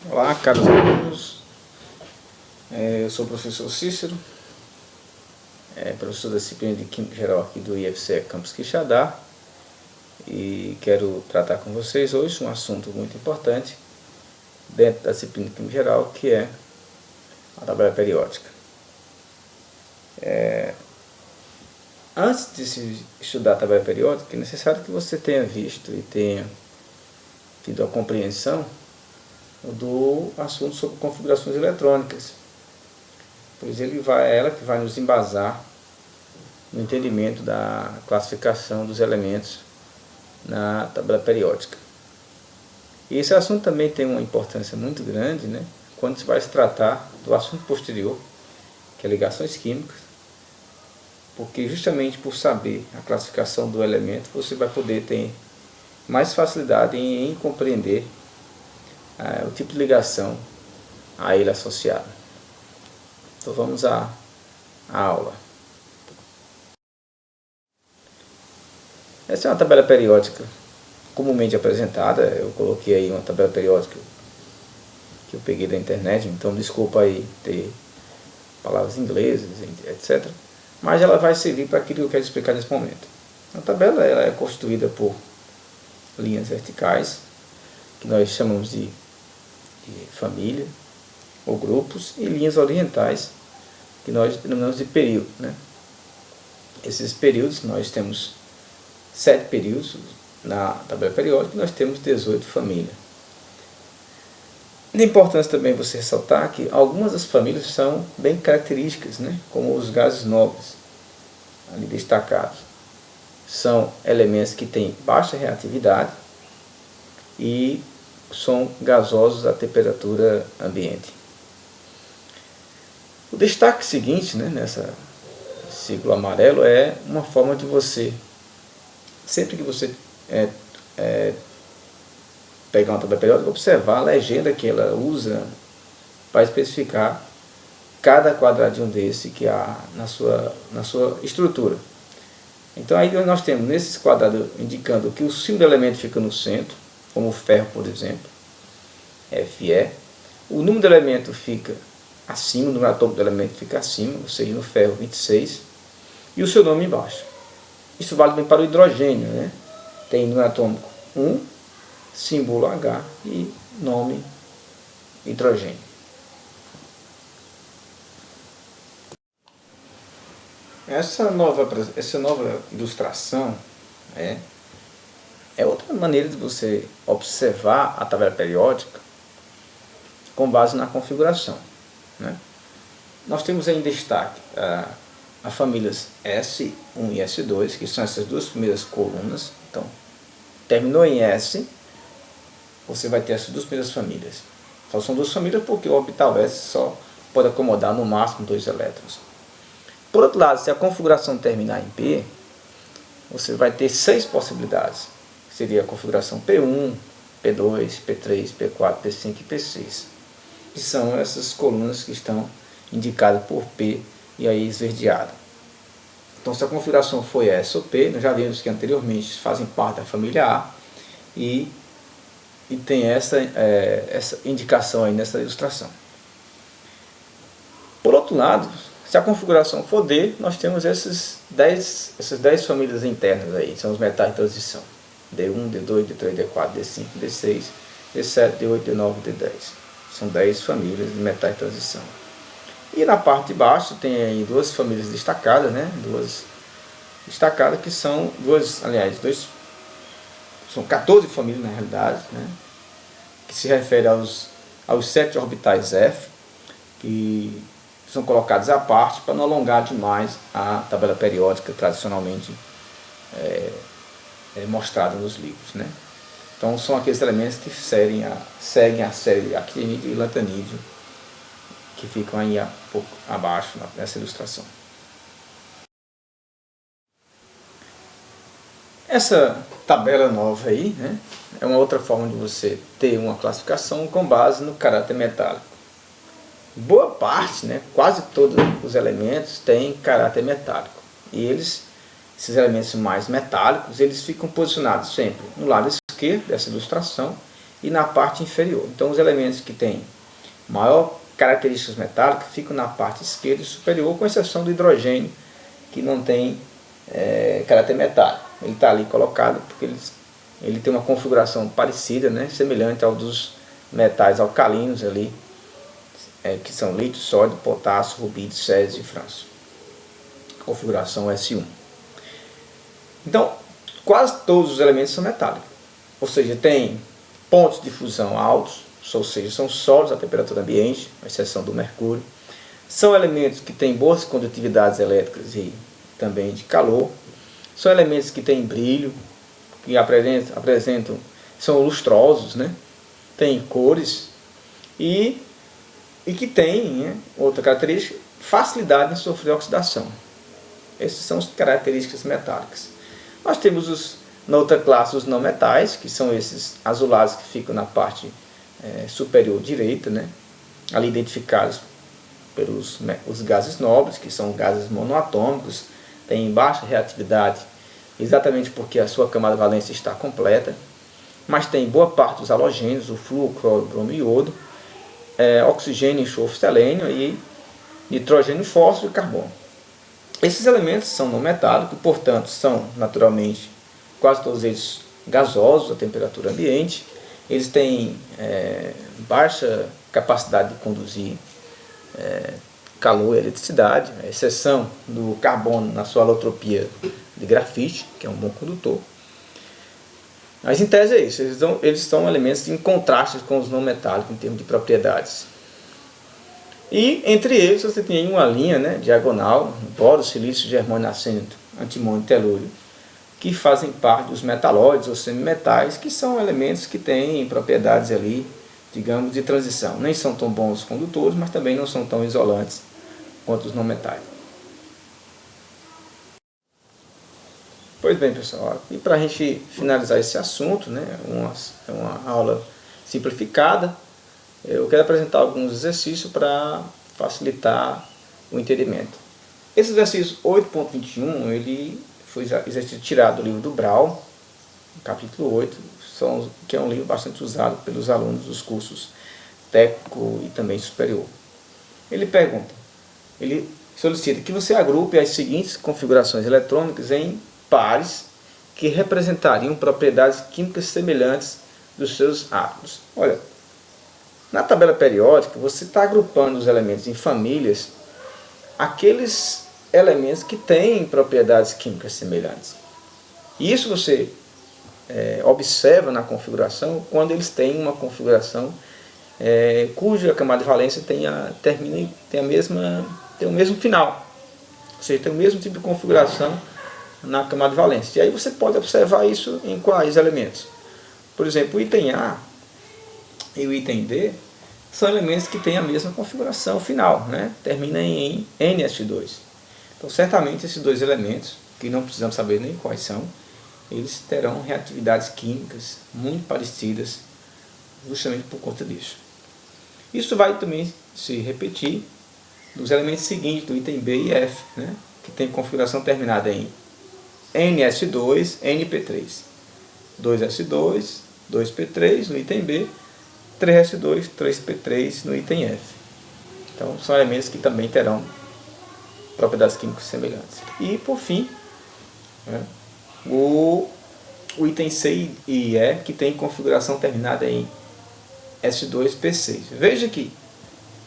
Olá, caros alunos, eu sou o professor Cícero, professor da disciplina de Química Geral aqui do IFCE Campus Quixadá, e quero tratar com vocês hoje um assunto muito importante dentro da disciplina de Química Geral, que é a tabela periódica. Antes de se estudar a tabela periódica, é necessário que você tenha visto e tenha tido a compreensão do assunto sobre configurações eletrônicas, pois é ela que vai nos embasar no entendimento da classificação dos elementos na tabela periódica. E esse assunto também tem uma importância muito grande, quando se vai se tratar do assunto posterior, que é ligações químicas, porque justamente por saber a classificação do elemento, você vai poder ter mais facilidade em compreender o tipo de ligação a ele associado. Então vamos à aula. Essa é uma tabela periódica comumente apresentada. Eu coloquei aí uma tabela periódica que eu peguei da internet, então desculpa aí ter palavras inglesas, etc. Mas ela vai servir para aquilo que eu quero explicar nesse momento. A tabela ela é constituída por linhas verticais, que nós chamamos de família ou grupos, e linhas orientais, que nós denominamos de período. Esses períodos, nós temos 7 períodos na tabela periódica, e nós temos 18 famílias. É importante também você ressaltar que algumas das famílias são bem características, como os gases nobres, ali destacados. São elementos que têm baixa reatividade e são gasosos à temperatura ambiente. O destaque seguinte, nessa círculo amarelo, é uma forma de você, sempre que você pegar uma tabela periódica, observar a legenda que ela usa para especificar cada quadradinho desse que há na sua estrutura. Então aí nós temos nesses quadrados indicando que o símbolo do elemento fica no centro, como o ferro, por exemplo, Fe. O número do elemento fica acima, o número atômico do elemento fica acima, ou seja, no ferro 26, e o seu nome embaixo. Isso vale bem para o hidrogênio, Tem número atômico 1, símbolo H e nome hidrogênio. Essa nova ilustração é outra maneira de você observar a tabela periódica com base na configuração. Nós temos em destaque as famílias S1 e S2, que são essas duas primeiras colunas. Então, terminou em S, você vai ter essas duas primeiras famílias. Só são duas famílias porque o orbital S só pode acomodar no máximo 2 elétrons. Por outro lado, se a configuração terminar em P, você vai ter 6 possibilidades. Seria a configuração P1, P2, P3, P4, P5 e P6. Que são essas colunas que estão indicadas por P e aí esverdeada. Então, se a configuração foi S ou P, nós já vimos que anteriormente fazem parte da família A e tem essa indicação aí nessa ilustração. Por outro lado, se a configuração for D, nós temos essas 10 famílias internas aí, são os metais de transição. D1, D2, D3, D4, D5, D6, D7, D8, D9, D10. São 10 famílias de metais de transição. E na parte de baixo tem aí duas famílias destacadas, Duas destacadas que são são 14 famílias na realidade, que se refere aos 7 orbitais F, que são colocados à parte para não alongar demais a tabela periódica tradicionalmente mostrada nos livros. Então são aqueles elementos que seguem a série actinídeo e lantanídeo, que ficam aí um pouco abaixo nessa ilustração. Essa tabela nova aí, é uma outra forma de você ter uma classificação com base no caráter metálico. Boa parte, quase todos os elementos têm caráter metálico. E esses elementos mais metálicos, eles ficam posicionados sempre no lado esquerdo dessa ilustração e na parte inferior. Então os elementos que têm maior características metálicas ficam na parte esquerda e superior, com exceção do hidrogênio, que não tem caráter metálico. Ele está ali colocado porque ele tem uma configuração parecida, né, semelhante ao dos metais alcalinos ali, que são lítio, sódio, potássio, rubídio, césio e frâncio. Configuração S1. Então, quase todos os elementos são metálicos, ou seja, tem pontos de fusão altos, ou seja, são sólidos a temperatura ambiente, à exceção do mercúrio. São elementos que têm boas condutividades elétricas e também de calor. São elementos que têm brilho, que apresentam são lustrosos, né? Têm cores e que têm, né, outra característica, facilidade em sofrer oxidação. Essas são as características metálicas. Nós temos na outra classe os não metais, que são esses azulados que ficam na parte superior direita, né? Ali identificados pelos os gases nobres, que são gases monoatômicos, têm baixa reatividade, exatamente porque a sua camada valência está completa, mas tem boa parte dos halogênios, o flúor, cloro, bromo e iodo, oxigênio, enxofre, selênio e nitrogênio, fósforo e carbono. Esses elementos são não metálicos, portanto são naturalmente quase todos eles gasosos a temperatura ambiente. Eles têm baixa capacidade de conduzir calor e eletricidade, a exceção do carbono na sua alotropia de grafite, que é um bom condutor. Mas em tese é isso, eles são elementos em contraste com os não metálicos em termos de propriedades. E entre eles você tem uma linha, né, diagonal, boro, silício, germânio, arsênio, antimônio e telúrio, que fazem parte dos metalóides ou semimetais, que são elementos que têm propriedades ali, digamos, de transição. Nem são tão bons condutores, mas também não são tão isolantes quanto os não metais. Pois bem, pessoal, e para a gente finalizar esse assunto, né, uma aula simplificada, eu quero apresentar alguns exercícios para facilitar o entendimento. Esse exercício 8.21, ele foi exercício tirado do livro do Brau, capítulo 8, que é um livro bastante usado pelos alunos dos cursos técnico e também superior. Ele solicita que você agrupe as seguintes configurações eletrônicas em pares que representariam propriedades químicas semelhantes dos seus átomos. Olha, na tabela periódica você está agrupando os elementos em famílias, aqueles elementos que têm propriedades químicas semelhantes. E isso você observa na configuração quando eles têm uma configuração cuja camada de valência tem o mesmo final. Ou seja, tem o mesmo tipo de configuração na camada de valência. E aí você pode observar isso em quais elementos? Por exemplo, o item A e o item D são elementos que têm a mesma configuração final, né? Termina em NS2. Então, certamente esses dois elementos, que não precisamos saber nem quais são, eles terão reatividades químicas muito parecidas, justamente por conta disso. Isso vai também se repetir nos elementos seguintes, do item B e F, né? Que tem configuração terminada em NS2, NP3. 2S2, 2P3 no item B, 3S2, 3P3 no item F. Então, são elementos que também terão propriedades químicas semelhantes. E, por fim, né, o item C e E, que tem configuração terminada em S2P6. Veja que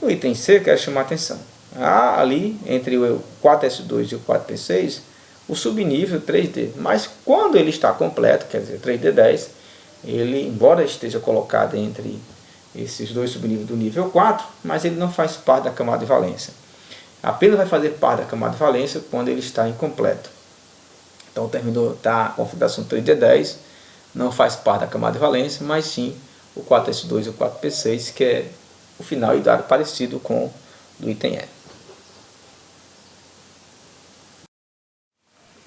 no item C eu quero chamar a atenção. Há ali, entre o 4S2 e o 4P6, o subnível 3D. Mas quando ele está completo, quer dizer, 3D10, ele, embora esteja colocado entre esses dois subníveis do nível 4, mas ele não faz parte da camada de valência. Apenas vai fazer parte da camada de valência quando ele está incompleto. Então a configuração 3D10 não faz parte da camada de valência, mas sim o 4S2 e o 4P6, que é o final e dado parecido com o do item E.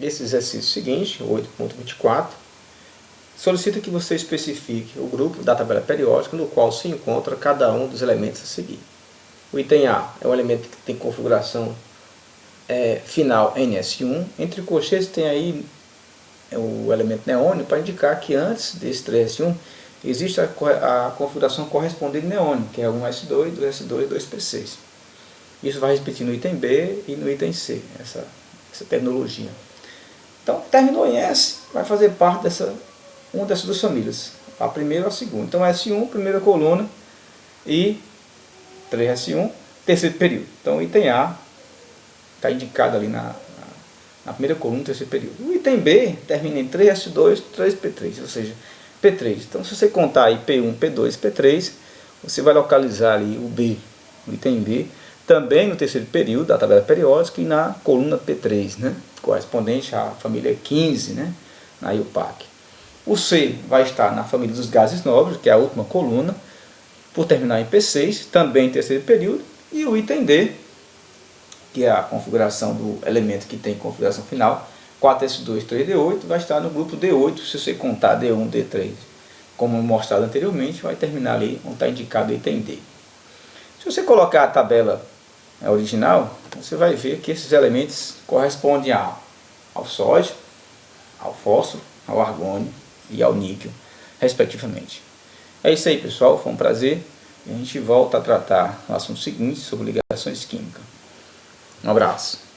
Esse exercício seguinte, 8.24, solicita que você especifique o grupo da tabela periódica no qual se encontra cada um dos elementos a seguir. O item A é um elemento que tem configuração final NS1. Entre colchetes tem aí o elemento neônio para indicar que antes desse 3S1 existe a configuração correspondente neônica, que é 1s2, 2s2, 2p6. Isso vai repetir no item B e no item C, essa terminologia. Então, terminou em S, vai fazer parte uma dessas duas famílias, a primeira ou a segunda. Então, S1, primeira coluna, e 3S1, terceiro período. Então, o item A está indicado ali na primeira coluna, terceiro período. O item B termina em 3S2, 3P3, ou seja, P3. Então, se você contar aí P1, P2, P3, você vai localizar ali o B, o item B, também no terceiro período da tabela periódica e na coluna P3, né, correspondente à família 15, né, na IUPAC. O C vai estar na família dos gases nobres, que é a última coluna, por terminar em P6, também em terceiro período. E o item D, que é a configuração do elemento que tem configuração final, 4S2, 3D8, vai estar no grupo D8, se você contar D1, D3, como mostrado anteriormente, vai terminar ali onde está indicado o item D. Se você colocar a tabela original, você vai ver que esses elementos correspondem ao sódio, ao fósforo, ao argônio e ao níquel, respectivamente. É isso aí, pessoal, foi um prazer. E a gente volta a tratar no assunto seguinte sobre ligações químicas. Um abraço.